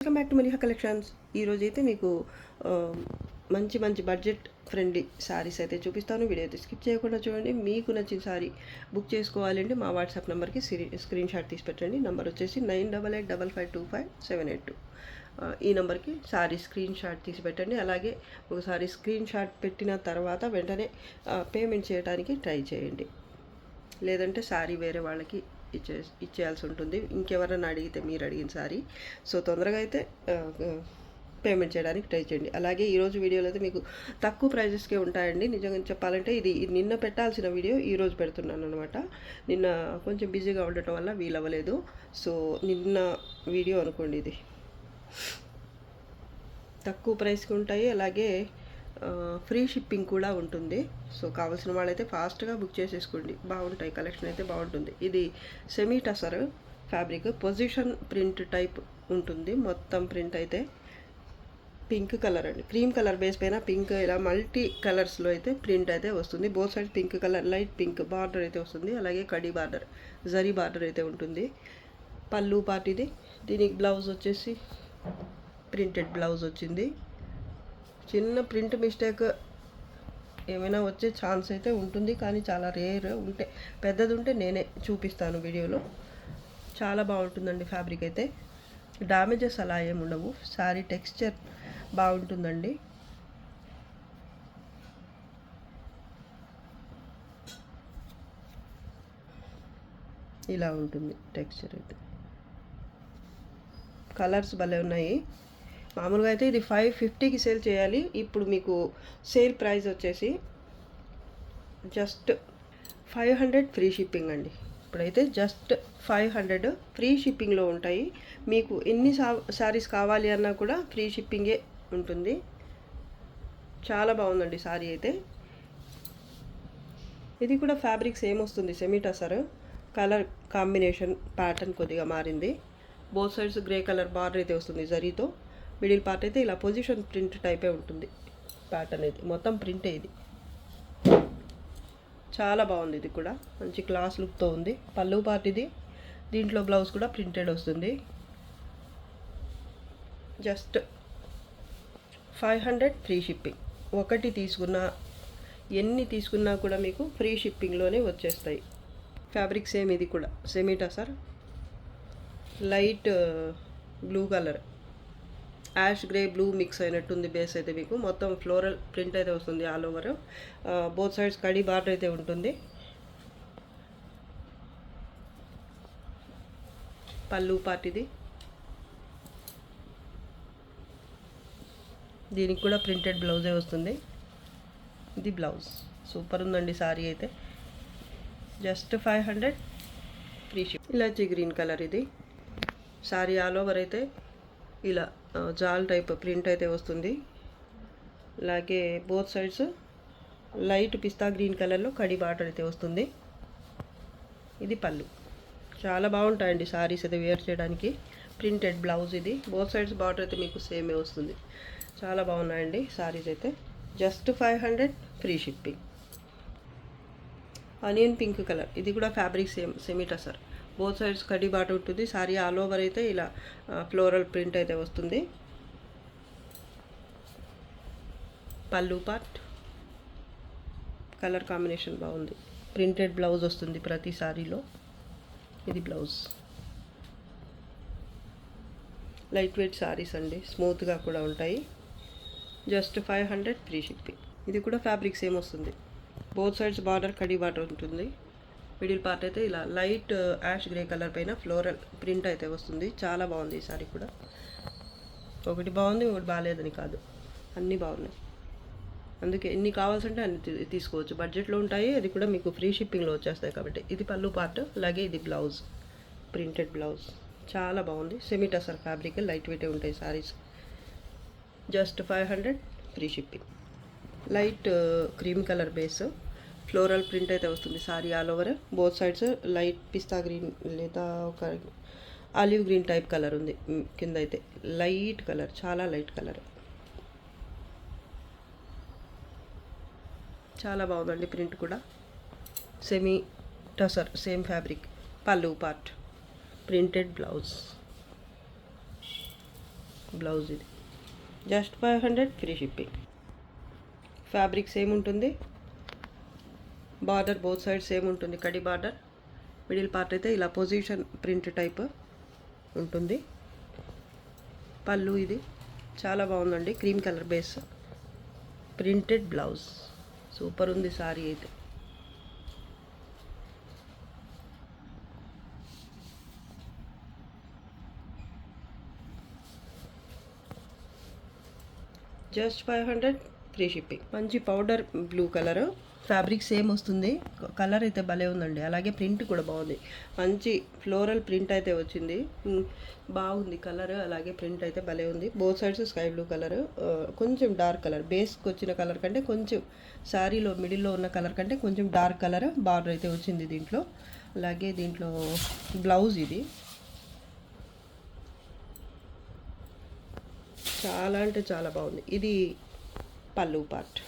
Welcome back to Maliha collections. ఈరోజు అయితే మీకు మంచి బడ్జెట్ ఫ్రెండ్లీ శారీస్ అయితే చూపిస్తాను. వీడియో అయితే స్కిప్ చేయకుండా చూడండి. మీకు నచ్చిన శారీ బుక్ చేసుకోవాలంటే మా వాట్సాప్ నెంబర్కి స్క్రీన్ షాట్ తీసి పెట్టండి. నెంబర్ వచ్చేసి 9885552572. ఈ నెంబర్కి శారీ స్క్రీన్ షాట్ తీసి పెట్టండి. అలాగే ఒకసారి స్క్రీన్ షాట్ పెట్టిన తర్వాత వెంటనే పేమెంట్ చేయడానికి ట్రై చేయండి. లేదంటే శారీ వేరే వాళ్ళకి ఇచ్చేయాల్సి ఉంటుంది. ఇంకెవరైనా అడిగితే మీరు అడిగిన శారీ. సో తొందరగా అయితే పేమెంట్ చేయడానికి ట్రై చేయండి. అలాగే ఈరోజు వీడియోలో అయితే మీకు తక్కువ ప్రైజెస్కే ఉంటాయండి. నిజంగా చెప్పాలంటే ఇది నిన్న పెట్టాల్సిన వీడియో ఈరోజు పెడుతున్నాను అనమాట. నిన్న కొంచెం బిజీగా ఉండటం వల్ల వీలవ్వలేదు. సో నిన్న వీడియో అనుకోండి. ఇది తక్కువ ప్రైస్కి ఉంటాయి. అలాగే ఫ్రీ షిప్పింగ్ కూడా ఉంటుంది. సో కావాల్సిన వాళ్ళైతే ఫాస్ట్గా బుక్ చేసేసుకోండి. బాగుంటాయి, కలెక్షన్ అయితే బాగుంటుంది. ఇది semi tussar fabric, position print type ఉంటుంది. మొత్తం ప్రింట్ అయితే పింక్ కలర్ అండి, క్రీమ్ కలర్ బేస్ పైన పింక్, ఇలా మల్టీ కలర్స్లో అయితే ప్రింట్ అయితే వస్తుంది. Both side pink colour, light pink border అయితే వస్తుంది. అలాగే కడి బార్డర్, జరీ బార్డర్ అయితే ఉంటుంది. పళ్ళు పార్ట్ ఇది. దీనికి బ్లౌజ్ వచ్చేసి ప్రింటెడ్ బ్లౌజ్ వచ్చింది. చిన్న ప్రింట్ మిస్టేక్ ఏమైనా వచ్చే ఛాన్స్ అయితే ఉంటుంది, కానీ చాలా రేర్. ఉంటే పెద్దది ఉంటే నేనే చూపిస్తాను వీడియోలో. చాలా బాగుంటుందండి ఫ్యాబ్రిక్ అయితే. డ్యామేజెస్ అలా ఏమి ఉండవు. శారీ టెక్స్చర్ బాగుంటుందండి. ఇలా ఉంటుంది టెక్స్చర్ అయితే. కలర్స్ భలే ఉన్నాయి. మామూలుగా అయితే ఇది 550కి సేల్ చేయాలి. ఇప్పుడు మీకు సేల్ ప్రైస్ వచ్చేసి జస్ట్ 500 ఫ్రీ షిప్పింగ్ అండి. ఇప్పుడైతే జస్ట్ 500 ఫ్రీ షిప్పింగ్లో ఉంటాయి. మీకు ఎన్ని శారీస్ కావాలి అన్నా కూడా ఫ్రీ షిప్పింగే ఉంటుంది. చాలా బాగుందండి శారీ అయితే. ఇది కూడా ఫ్యాబ్రిక్ సేమ్ వస్తుంది, semi tussar. Colour combination pattern కొద్దిగా మారింది. Both sides grey colour border అయితే వస్తుంది జరీతో. మిడిల్ పార్ట్ అయితే ఇలా పొజిషన్ ప్రింట్ టైపే ఉంటుంది. ప్యాటర్న్ అయితే మొత్తం ప్రింటే. ఇది చాలా బాగుంది. ఇది కూడా మంచి క్లాస్ లుక్తో ఉంది. పళ్ళు పార్ట్ ఇది. దీంట్లో బ్లౌజ్ కూడా ప్రింటెడ్ వస్తుంది. Just 500 free shipping. ఒకటి తీసుకున్నా, ఎన్ని తీసుకున్నా కూడా మీకు ఫ్రీ షిప్పింగ్లోనే వచ్చేస్తాయి. Fabric same. ఇది కూడా semi tussar, light blue colour, ash grey blue mix అయినట్టుంది బేస్ అయితే. మీకు మొత్తం ఫ్లోరల్ ప్రింట్ అయితే వస్తుంది ఆల్ ఓవర్. బోత్ సైడ్స్ కడి బార్డర్ అయితే ఉంటుంది. పళ్ళు పార్ట్ ఇది. దీనికి కూడా ప్రింటెడ్ బ్లౌజే వస్తుంది. ఇది బ్లౌజ్. సూపర్ ఉందండి శారీ అయితే. Just 500 free ship. ఇలాచి గ్రీన్ కలర్ ఇది. శారీ ఆల్ ఓవర్ అయితే ఇలా జాల్ టైప్ ప్రింట్ అయితే వస్తుంది. అలాగే both sides light pista green కలర్లో కడి బార్డర్ అయితే వస్తుంది. ఇది పళ్ళు. చాలా బాగుంటాయండి శారీస్ అయితే వేర్ చేయడానికి. ప్రింటెడ్ బ్లౌజ్ ఇది. బోత్ సైడ్స్ బార్డర్ అయితే మీకు సేమే వస్తుంది. చాలా బాగున్నాయండి శారీస్ అయితే. Just 500 free shipping. Onion pink colour. ఇది కూడా fabric same, semi tussar. Both sides కడి బార్డర్ ఉంటుంది. శారీ ఆల్ ఓవర్ అయితే ఇలా ఫ్లోరల్ ప్రింట్ అయితే వస్తుంది. పళ్ళు పార్ట్. కలర్ కాంబినేషన్ బాగుంది. ప్రింటెడ్ బ్లౌజ్ వస్తుంది ప్రతి శారీలో. ఇది బ్లౌజ్. లైట్ వెయిట్ శారీస్ అండి, స్మూత్గా కూడా ఉంటాయి. Just 500 free shipping. ఇది కూడా ఫ్యాబ్రిక్ సేమ్ వస్తుంది. బోత్ సైడ్స్ బార్డర్ కడి బార్డర్ ఉంటుంది. మిడిల్ పార్ట్ అయితే ఇలా లైట్ యాష్ గ్రే కలర్ పైన ఫ్లోరల్ ప్రింట్ అయితే వస్తుంది. చాలా బాగుంది ఈ సారీ కూడా. ఒకటి బాగుంది, ఒకటి బాగాలేదని కాదు, అన్నీ బాగున్నాయి. అందుకే ఎన్ని కావాల్సింటే అన్ని తీసుకోవచ్చు. బడ్జెట్లో ఉంటాయి. అది కూడా మీకు ఫ్రీ షిప్పింగ్లో వచ్చేస్తాయి కాబట్టి. ఇది పళ్ళు పార్ట్. అలాగే ఇది బ్లౌజ్, ప్రింటెడ్ బ్లౌజ్. చాలా బాగుంది. సెమీ టసర్ ఫ్యాబ్రిక్, లైట్ వెయిటే ఉంటాయి saris. Just 500 free shipping. Light cream colour base, floral print అయితే వస్తుంది sari all over. Both sides light pista green లేదా ఒక ఆలివ్ గ్రీన్ టైప్ కలర్ ఉంది. కింద అయితే లైట్ కలర్, చాలా లైట్ కలర్. చాలా బాగుందండి ప్రింట్ కూడా. Semi tussar same fabric. Pallu part, printed blouse. Blouse ఇది just 500 free shipping. Fabric same ఉంటుంది, బార్డర్ బోత్ సైడ్ సేమ్ ఉంటుంది, కడి బార్డర్. మిడిల్ పార్ట్ అయితే ఇలా పొజిషన్ ప్రింట్ టైప్ ఉంటుంది. పళ్ళు ఇది చాలా బాగుందండి, cream colour base, printed blouse. Super ఉంది సారీ అయితే. Just 500 free shipping. మంచి powder blue colour, fabric same వస్తుంది, కలర్ అయితే భలే ఉందండి. అలాగే ప్రింట్ కూడా బాగుంది, మంచి ఫ్లోరల్ ప్రింట్ అయితే వచ్చింది, బాగుంది కలర్. అలాగే ప్రింట్ అయితే భలే ఉంది. Both sides sky blue colour, కొంచెం డార్క్ కలర్, బేస్కి వచ్చిన కలర్ కంటే కొంచెం శారీలో మిడిల్లో ఉన్న కలర్ కంటే కొంచెం డార్క్ కలర్ బార్డర్ అయితే వచ్చింది దీంట్లో. అలాగే దీంట్లో బ్లౌజ్ ఇది చాలా అంటే చాలా బాగుంది. ఇది పళ్ళు పార్ట్,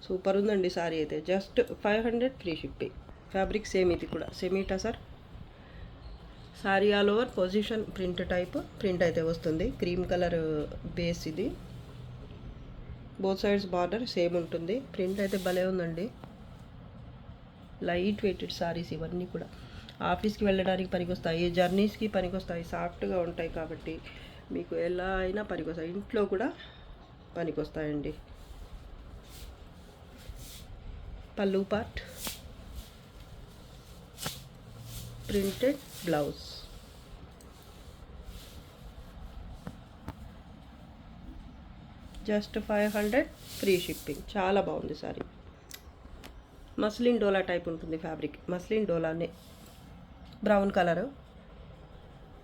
సూపర్ ఉందండి సారీ అయితే. Just 500 free shipping. Fabric same, ఇది కూడా semi tussar sorry. All over position print type print అయితే వస్తుంది, క్రీమ్ కలర్ బేస్ ఇది. బోత్ సైడ్స్ బార్డర్ సేమ్ ఉంటుంది, ప్రింట్ అయితే భలే ఉందండి. లైట్ వెయిటెడ్ సారీస్ ఇవన్నీ కూడా ఆఫీస్కి వెళ్ళడానికి పనికొస్తాయి, జర్నీస్కి పనికొస్తాయి, సాఫ్ట్గా ఉంటాయి కాబట్టి మీకు ఎలా అయినా పనికొస్తాయి, ఇంట్లో కూడా పనికొస్తాయండి. Pallu part, printed blouse. Just 500 free shipping. చాలా బాగుంది సారీ. మస్లిన్ డోలా టైప్ ఉంటుంది ఫ్యాబ్రిక్, మస్లిన్ డోలానే, బ్రౌన్ కలరు.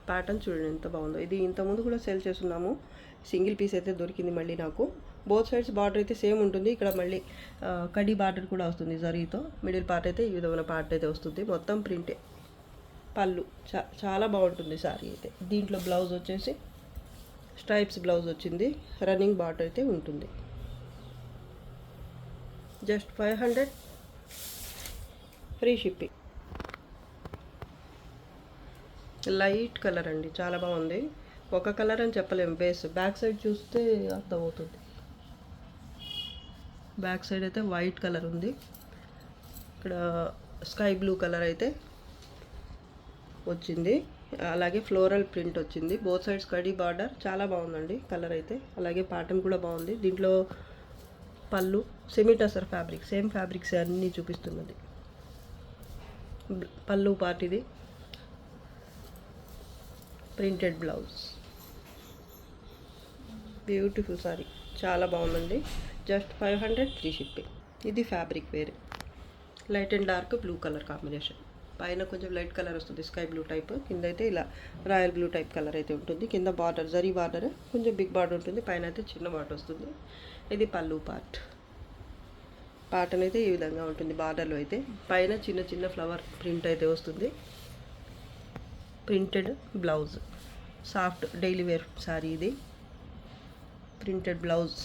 ప్యాటర్న్ చూడండి ఎంత బాగుందో. ఇది ఇంతకుముందు కూడా సేల్ చేస్తున్నాము, సింగిల్ పీస్ అయితే దొరికింది మళ్ళీ నాకు. బోత్ సైడ్స్ బార్డర్ అయితే సేమ్ ఉంటుంది, ఇక్కడ మళ్ళీ కడి బార్డర్ కూడా వస్తుంది జరీతో. మిడిల్ పార్ట్ అయితే ఈ విధమైన పార్ట్ అయితే వస్తుంది, మొత్తం ప్రింటే. పళ్ళు చాలా బాగుంటుంది సారీ అయితే. దీంట్లో బ్లౌజ్ వచ్చేసి స్ట్రైప్స్ బ్లౌజ్ వచ్చింది, రన్నింగ్ బార్డర్ అయితే ఉంటుంది. Just 500 free shipping. Light colour అండి, చాలా బాగుంది. ఒక కలర్ అని చెప్పలేము, బేస్ బ్యాక్ సైడ్ చూస్తే అర్థమవుతుంది. బ్యాక్ సైడ్ అయితే వైట్ కలర్ ఉంది, ఇక్కడ స్కై బ్లూ కలర్ అయితే వచ్చింది, అలాగే ఫ్లోరల్ ప్రింట్ వచ్చింది. బోత్ సైడ్స్ కడి బార్డర్, చాలా బాగుందండి కలర్ అయితే. అలాగే ప్యాటర్న్ కూడా బాగుంది. దీంట్లో పళ్ళు semi tussar fabric, same fabrics అన్నీ చూపిస్తున్నది. పళ్ళు పార్ట్ ఇది, ప్రింటెడ్ బ్లౌజ్. బ్యూటిఫుల్ సారీ, చాలా బాగుందండి. Just 500 free shipping. ఇది ఫ్యాబ్రిక్ వేరే, light and dark blue colour combination. పైన కొంచెం లైట్ కలర్ వస్తుంది, స్కై బ్లూ టైప్, కింద అయితే ఇలా రాయల్ బ్లూ టైప్ కలర్ అయితే ఉంటుంది. కింద బార్డర్ జరీ బార్డర్, కొంచెం బిగ్ బార్డర్ ఉంటుంది, పైన అయితే చిన్న బార్డర్ వస్తుంది. ఇది పళ్ళు పార్ట్. ప్యాటర్న్ అయితే ఈ విధంగా ఉంటుంది, బార్డర్లో అయితే పైన చిన్న చిన్న ఫ్లవర్ ప్రింట్ అయితే వస్తుంది. Printed blouse, soft daily wear sari ఇది, ప్రింటెడ్ బ్లౌజ్.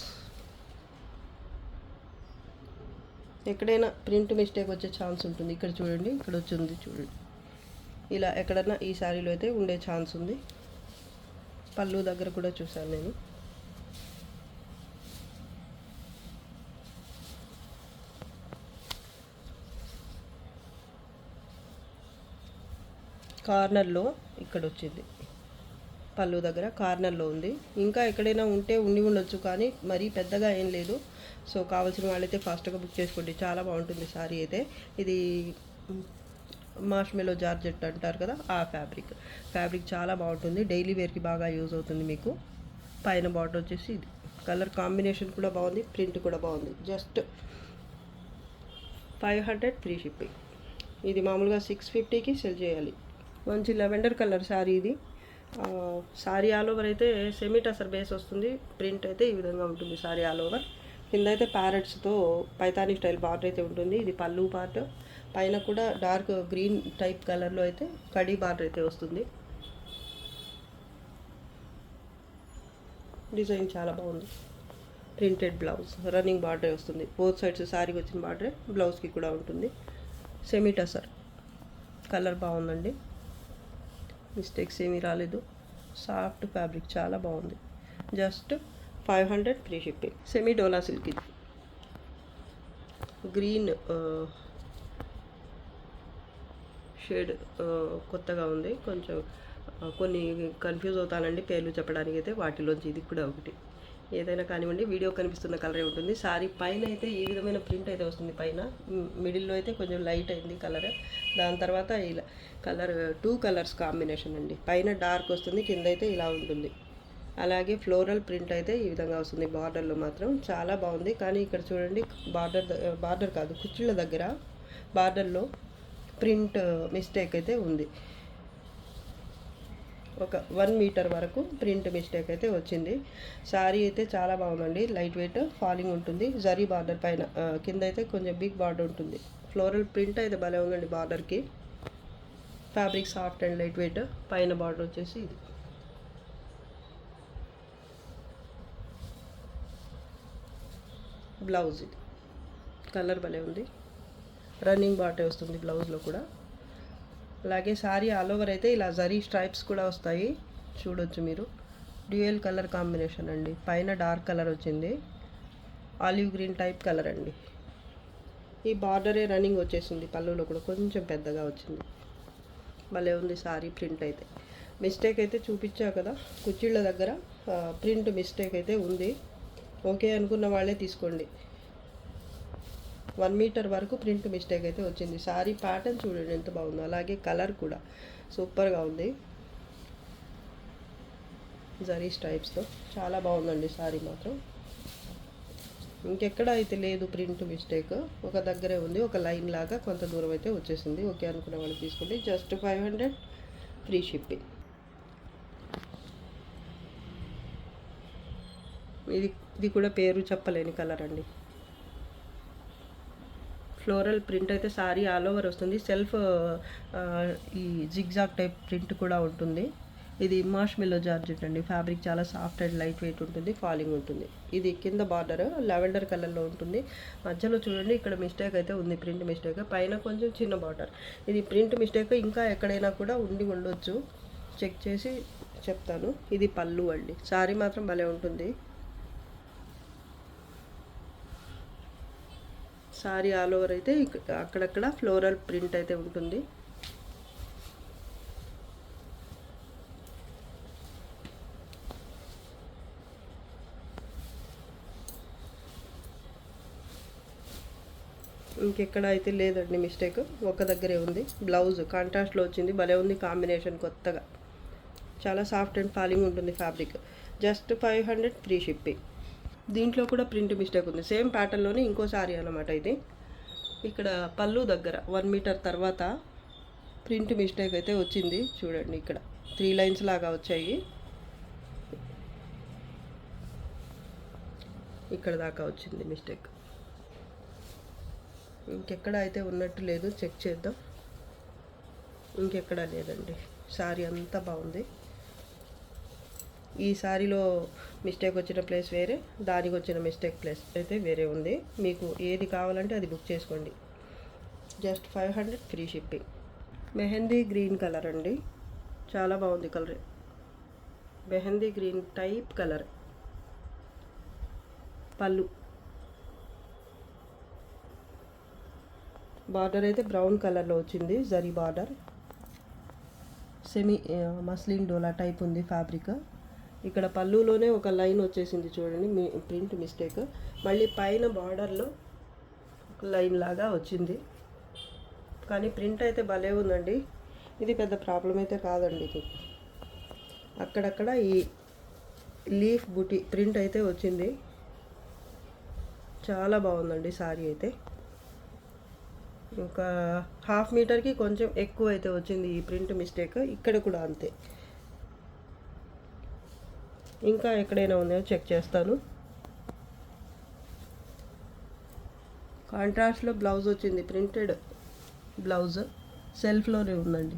ఎక్కడైనా ప్రింట్ మిస్టేక్ వచ్చే ఛాన్స్ ఉంటుంది, ఇక్కడ చూడండి, ఇక్కడ వచ్చింది చూడండి, ఇలా ఎక్కడైనా ఈ శారీలో అయితే ఉండే ఛాన్స్ ఉంది. పళ్ళు దగ్గర కూడా చూసాను నేను. కార్నర్లో ఇక్కడ వచ్చింది, పళ్ళు దగ్గర కార్నర్లో ఉంది. ఇంకా ఎక్కడైనా ఉంటే ఉండొచ్చు, కానీ మరీ పెద్దగా ఏం లేదు. సో కావాల్సిన వాళ్ళైతే ఫాస్ట్గా బుక్ చేసుకోండి, చాలా బాగుంటుంది సారీ అయితే. ఇది మార్ష్మెలో జార్జెట్ అంటారు కదా, ఆ ఫ్యాబ్రిక్ చాలా బాగుంటుంది, డైలీ వేర్కి బాగా యూజ్ అవుతుంది మీకు. పైన బార్డర్ వచ్చేసి ఇది, కలర్ కాంబినేషన్ కూడా బాగుంది, ప్రింట్ కూడా బాగుంది. Just 500 free shipping. ఇది మామూలుగా 650కి సెల్ చేయాలి. మంచి లెవెండర్ కలర్ శారీ ఇది. శారీ ఆల్ ఓవర్ అయితే సెమీ టసర్ బేస్ వస్తుంది, ప్రింట్ అయితే ఈ విధంగా ఉంటుంది శారీ ఆల్ ఓవర్. కింద అయితే ప్యారెట్స్తో పైతానీ స్టైల్ బార్డర్ అయితే ఉంటుంది. ఇది పళ్ళు పార్ట్, పైన కూడా డార్క్ గ్రీన్ టైప్ కలర్లో అయితే కడీ బార్డర్ అయితే వస్తుంది. డిజైన్ చాలా బాగుంది. ప్రింటెడ్ బ్లౌజ్, రన్నింగ్ బార్డర్ వస్తుంది, బోత్ సైడ్స్ శారీకి వచ్చిన బార్డరే బ్లౌజ్కి కూడా ఉంటుంది. సెమీ టసర్ కలర్ బాగుందండి, మిస్టేక్స్ ఏమీ రాలేదు, సాఫ్ట్ ఫ్యాబ్రిక్ చాలా బాగుంది. Just 500 free shipping. సెమీ డోలా సిల్క్ ఇది గ్రీన్ షేడ్ కొత్తగా ఉంది. కొంచెం కొన్ని కన్ఫ్యూజ్ అవుతానండి పేర్లు చెప్పడానికి. అయితే వాటిలోంచి ఇది కూడా ఒకటి. ఏదైనా కానివ్వండి, వీడియో కనిపిస్తున్న కలరే ఉంటుంది. సారీ పైన అయితే ఈ విధమైన ప్రింట్ అయితే వస్తుంది. పైన మిడిల్లో అయితే కొంచెం లైట్ అయింది కలర్. దాని తర్వాత ఇలా కలర్ 2 కలర్స్ కాంబినేషన్ అండి. పైన డార్క్ వస్తుంది, కింద అయితే ఇలా ఉంటుంది. అలాగే ఫ్లోరల్ ప్రింట్ అయితే ఈ విధంగా వస్తుంది. బార్డర్లో మాత్రం చాలా బాగుంది. కానీ ఇక్కడ చూడండి, బార్డర్ కాదు, కుచ్చిళ్ళ దగ్గర బార్డర్లో ప్రింట్ మిస్టేక్ అయితే ఉంది. ఒక 1 మీటర్ వరకు ప్రింట్ మిస్టేక్ అయితే వచ్చింది. శారీ అయితే చాలా బాగుందండి. లైట్ వెయిట్ ఫాలింగ్ ఉంటుంది. జరీ బార్డర్ పైన, కింద అయితే కొంచెం బిగ్ బార్డర్ ఉంటుంది. ఫ్లోరల్ ప్రింట్ అయితే భలే ఉందండి బార్డర్కి. Fabric soft and light weight. పైన బార్డర్ వచ్చేసి ఇది. బ్లౌజ్ ఇది కలర్ భలే ఉంది. రన్నింగ్ బాటే వస్తుంది బ్లౌజ్లో కూడా. అలాగే శారీ ఆల్ ఓవర్ అయితే ఇలా జరీ స్ట్రైప్స్ కూడా వస్తాయి, చూడొచ్చు మీరు. డ్యూయల్ కలర్ కాంబినేషన్ అండి. పైన డార్క్ కలర్ వచ్చింది, ఆలివ్ గ్రీన్ టైప్ కలర్ అండి. ఈ బార్డరే రన్నింగ్ వచ్చేసింది. పళ్ళులో కూడా కొంచెం పెద్దగా వచ్చింది. భలే ఉంది శారీ ప్రింట్ అయితే. మిస్టేక్ అయితే చూపించా కదా, కుచ్చిళ్ళ దగ్గర ప్రింట్ మిస్టేక్ అయితే ఉంది. ఓకే అనుకున్న వాళ్ళే తీసుకోండి. 1 మీటర్ వరకు ప్రింట్ మిస్టేక్ అయితే వచ్చింది. శారీ ప్యాటర్న్ చూడండి ఎంత బాగుందో. అలాగే కలర్ కూడా సూపర్గా ఉంది. జరీ స్ట్రైప్స్తో చాలా బాగుందండి శారీ మాత్రం. ఇంకెక్కడ అయితే లేదు ప్రింట్ మిస్టేక్, ఒక దగ్గరే ఉంది. ఒక లైన్ లాగా కొంత దూరం అయితే వచ్చేసింది. ఓకే అనుకున్న వాళ్ళు తీసుకోండి. Just 500 free shipping. ఇది కూడా పేరు చెప్పలేని కలర్ అండి. ఫ్లోరల్ ప్రింట్ అయితే సారీ ఆల్ ఓవర్ వస్తుంది. సెల్ఫ్ ఈ జిగ్జాగ్ టైప్ ప్రింట్ కూడా ఉంటుంది. ఇది మార్ష్మెల్లో జార్జెట్ అండి. ఫ్యాబ్రిక్ చాలా సాఫ్ట్ అండ్ లైట్ వెయిట్ ఉంటుంది. ఫాలింగ్ ఉంటుంది. ఇది కింద బార్డర్ లావెండర్ కలర్లో ఉంటుంది. మధ్యలో చూడండి ఇక్కడ మిస్టేక్ అయితే ఉంది, ప్రింట్ మిస్టేక్. పైన కొంచెం చిన్న బార్డర్. ఇది ప్రింట్ మిస్టేక్ ఇంకా ఎక్కడైనా కూడా ఉండొచ్చు. చెక్ చేసి చెప్తాను. ఇది పళ్ళు అండి. సారీ మాత్రం భలే ఉంటుంది. సారీ ఆల్ ఓవర్ అయితే అక్కడక్కడ ఫ్లోరల్ ప్రింట్ అయితే ఉంటుంది. ఇంకెక్కడ అయితే లేదండి మిస్టేక్, ఒక దగ్గరే ఉంది. బ్లౌజ్ కాంట్రాస్ట్లో వచ్చింది. భలే ఉంది కాంబినేషన్ కొత్తగా. చాలా సాఫ్ట్ అండ్ ఫాలింగ్ ఉంటుంది ఫ్యాబ్రిక్. Just 500 free shipping. దీంట్లో కూడా ప్రింట్ మిస్టేక్ ఉంది. సేమ్ ప్యాటర్న్లోనే ఇంకో సారీ అనమాట ఇది. ఇక్కడ పళ్ళు దగ్గర 1 మీటర్ తర్వాత ప్రింట్ మిస్టేక్ అయితే వచ్చింది. చూడండి ఇక్కడ 3 లైన్స్ లాగా వచ్చాయి. ఇక్కడ దాకా వచ్చింది మిస్టేక్. ఇంకెక్కడ అయితే ఉన్నట్టు లేదు, చెక్ చేద్దాం. ఇంకెక్కడా లేదండి. సారీ అంతా బాగుంది. ఈ సారీలో మిస్టేక్ వచ్చిన ప్లేస్ వేరే, దానికి వచ్చిన మిస్టేక్ ప్లేస్ అయితే వేరే ఉంది. మీకు ఏది కావాలంటే అది బుక్ చేసుకోండి. Just 500 free shipping. Mehndi green colour అండి. చాలా బాగుంది colour. Mehndi green type colour. పళ్ళు బార్డర్ అయితే బ్రౌన్ కలర్లో వచ్చింది. Zari border. Semi muslin dola type ఉంది ఫ్యాబ్రిక్. ఇక్కడ పళ్ళులోనే ఒక లైన్ వచ్చేసింది చూడండి, ప్రింట్ మిస్టేక్. మళ్ళీ పైన బార్డర్లో ఒక లైన్ లాగా వచ్చింది. కానీ ప్రింట్ అయితే భలే ఉందండి. ఇది పెద్ద ప్రాబ్లం అయితే కాదండి. ఇది అక్కడక్కడ ఈ లీఫ్ బుటీ ప్రింట్ అయితే వచ్చింది. చాలా బాగుందండి సారీ అయితే. ఒక 1/2 మీటర్కి కొంచెం ఎక్కువ అయితే వచ్చింది ఈ ప్రింట్ మిస్టేక్. ఇక్కడ కూడా అంతే. ఇంకా ఎక్కడైనా ఉన్నాయో చెక్ చేస్తాను. కాంట్రాస్ట్లో బ్లౌజ్ వచ్చింది. ప్రింటెడ్ బ్లౌజ్ సెల్ఫ్లోనే ఉందండి.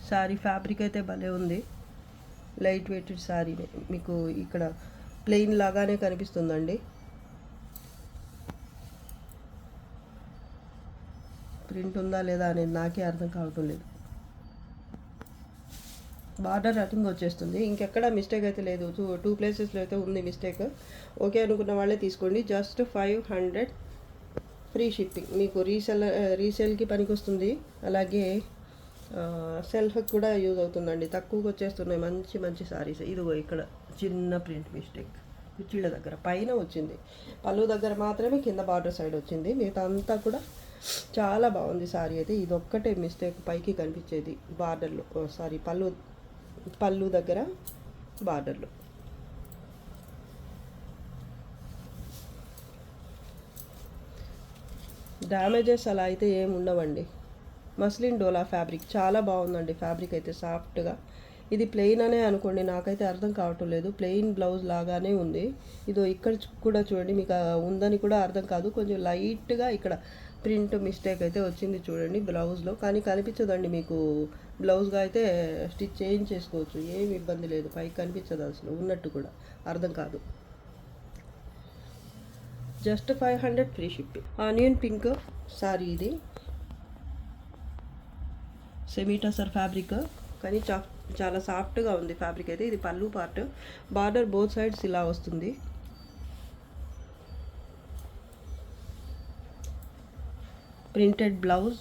శారీ ఫ్యాబ్రిక్ అయితే భలే ఉంది. Light weight sari. మీకు ఇక్కడ ప్లెయిన్ లాగానే కనిపిస్తుందండి. ప్రింట్ ఉందా లేదా అనేది నాకే అర్థం కావటం లేదు. బార్డర్ రన్నింగ్ వచ్చేస్తుంది. ఇంకెక్కడ మిస్టేక్ అయితే లేదు. టూ ప్లేసెస్లో అయితే ఉంది మిస్టేక్. ఓకే అనుకున్న వాళ్ళే తీసుకోండి. Just 500 free shipping. మీకు రీసేల్కి పనికి వస్తుంది, అలాగే సెల్ఫ్కి కూడా యూజ్ అవుతుందండి. తక్కువకి వచ్చేస్తున్నాయి మంచి మంచి సారీస్. ఇదిగో ఇక్కడ చిన్న ప్రింట్ మిస్టేక్ కుర్చీల దగ్గర పైన వచ్చింది, పళ్ళు దగ్గర మాత్రమే కింద బార్డర్ సైడ్ వచ్చింది. మిగతా అంతా కూడా చాలా బాగుంది సారీ అయితే. ఇది ఒక్కటే మిస్టేక్ పైకి కనిపించేది బార్డర్లో, సారీ పళ్ళు దగ్గర బార్డర్లో. డ్యామేజెస్ అలా అయితే ఏమి ఉండవండి. మస్లిన్ డోలా ఫ్యాబ్రిక్ చాలా బాగుందండి. ఫ్యాబ్రిక్ అయితే సాఫ్ట్గా. ఇది ప్లెయిన్ అనే అనుకోండి, నాకైతే అర్థం కావటం లేదు. ప్లెయిన్ బ్లౌజ్ లాగానే ఉంది. ఇదో ఇక్కడ కూడా చూడండి, మీకు ఉందని కూడా అర్థం కాదు. కొంచెం లైట్గా ఇక్కడ ప్రింట్ మిస్టేక్ అయితే వచ్చింది చూడండి బ్లౌజ్లో, కానీ కనిపించదండి మీకు. బ్లౌజ్గా అయితే స్టిచ్ చేయించేసుకోవచ్చు, ఏమి ఇబ్బంది లేదు. పైకి కనిపించదు అసలు, ఉన్నట్టు కూడా అర్థం కాదు. Just 500 free shipping. Onion pink sorry ఇది, సెమీ టసర్ ఫ్యాబ్రిక్, కానీ చాలా సాఫ్ట్గా ఉంది ఫ్యాబ్రిక్ అయితే. ఇది పళ్ళు పార్ట్, బార్డర్ బోత్ సైడ్స్ ఇలా వస్తుంది. Printed blouse,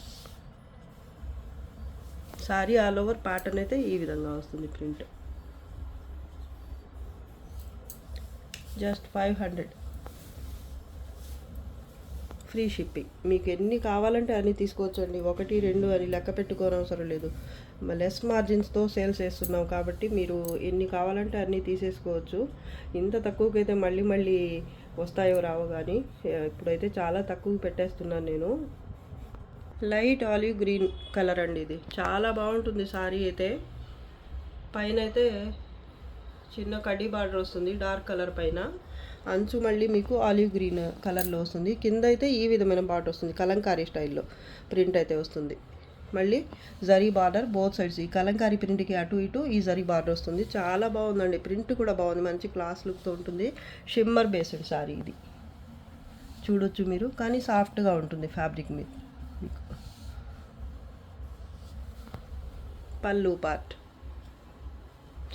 sorry all over pattern అయితే ఈ విధంగా వస్తుంది ప్రింట్. Just 500 free shipping. మీకు ఎన్ని కావాలంటే అన్నీ తీసుకోవచ్చండి. 1, 2 అని లెక్క పెట్టుకోనవసరం లేదు. లెస్ మార్జిన్స్తో సేల్స్ చేస్తున్నాం కాబట్టి మీరు ఎన్ని కావాలంటే అన్నీ తీసేసుకోవచ్చు. ఇంత తక్కువకైతే మళ్ళీ మళ్ళీ వస్తాయో రావో కానీ ఇప్పుడైతే చాలా తక్కువ పెట్టేస్తున్నాను నేను. లైట్ ఆలివ్ గ్రీన్ కలర్ అండి, ఇది చాలా బాగుంటుంది సారీ అయితే. పైన అయితే చిన్న కడ్డీ బార్డర్ వస్తుంది డార్క్ కలర్ పైన, అంచు మళ్ళీ మీకు ఆలివ్ గ్రీన్ కలర్లో వస్తుంది. కింద అయితే ఈ విధమైన బార్డర్ వస్తుంది, కలంకారీ స్టైల్లో ప్రింట్ అయితే వస్తుంది. మళ్ళీ జరీ బార్డర్ బోత్ సైడ్స్. ఈ కలంకారీ ప్రింట్కి అటు ఇటు ఈ జరీ బార్డర్ వస్తుంది. చాలా బాగుందండి, ప్రింట్ కూడా బాగుంది, మంచి క్లాస్ లుక్తో ఉంటుంది. షిమ్మర్ బేస్డ్ సారీ ఇది, చూడొచ్చు మీరు, కానీ సాఫ్ట్గా ఉంటుంది ఫ్యాబ్రిక్ మీకు. పళ్ళు పార్ట్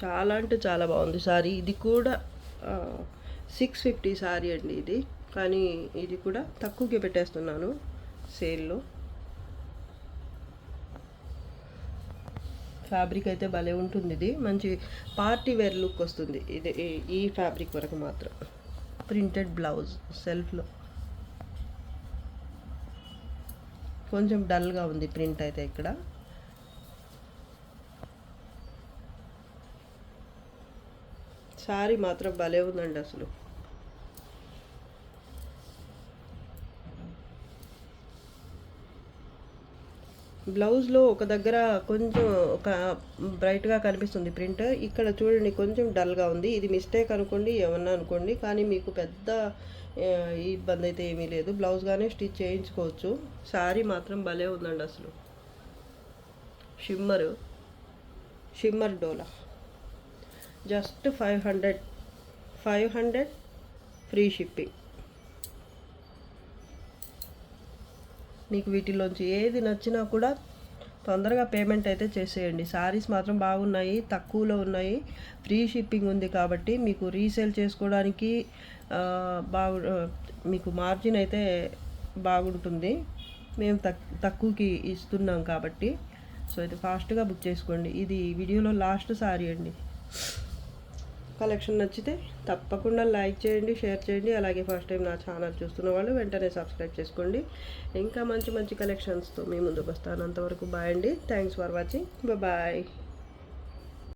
చాలా అంటే చాలా బాగుంది సారీ. ఇది కూడా 650 సారీ అండి ఇది, కానీ ఇది కూడా తక్కువకి పెట్టేస్తున్నాను సేల్లో. ఫ్యాబ్రిక్ అయితే భలే ఉంటుంది. ఇది మంచి పార్టీ వేర్ లుక్ వస్తుంది ఇది, ఈ ఫ్యాబ్రిక్ వరకు మాత్రం. ప్రింటెడ్ బ్లౌజ్ సెల్ఫ్లో కొంచెం డల్గా ఉంది ప్రింట్ అయితే ఇక్కడ. సారీ మాత్రం భలే ఉందండి అసలు. బ్లౌజ్లో ఒక దగ్గర కొంచెం ఒక బ్రైట్గా కనిపిస్తుంది ప్రింట్, ఇక్కడ చూడండి కొంచెం డల్గా ఉంది. ఇది మిస్టేక్ అనుకోండి, ఏమన్నా అనుకోండి, కానీ మీకు పెద్ద ఇబ్బంది అయితే ఏమీ లేదు. బ్లౌజ్గానే స్టిచ్ చేయించుకోవచ్చు. సారీ మాత్రం భలే ఉందండి అసలు. Shimmer dola. Just 500 free shipping. మీకు వీటిలోంచి ఏది నచ్చినా కూడా తొందరగా పేమెంట్ అయితే చేసేయండి. సారీస్ మాత్రం బాగున్నాయి, తక్కువలో ఉన్నాయి, ఫ్రీ షిప్పింగ్ ఉంది కాబట్టి మీకు రీసేల్ చేసుకోవడానికి మీకు మార్జిన్ అయితే బాగుంటుంది. మేము తక్కువకి ఇస్తున్నాం కాబట్టి, సో అయితే ఫాస్ట్గా బుక్ చేసుకోండి. ఇది వీడియోలో లాస్ట్ సారీ అండి. కలెక్షన్ నచ్చితే తప్పకుండా లైక్ చేయండి, షేర్ చేయండి. అలాగే ఫస్ట్ టైం నా ఛానల్ చూస్తున్న వాళ్ళు వెంటనే సబ్స్క్రైబ్ చేసుకోండి. ఇంకా మంచి మంచి కలెక్షన్స్తో మీ ముందుకు వస్తాను. అంతవరకు బాయ్ అండి. Thanks for watching. బాయ్.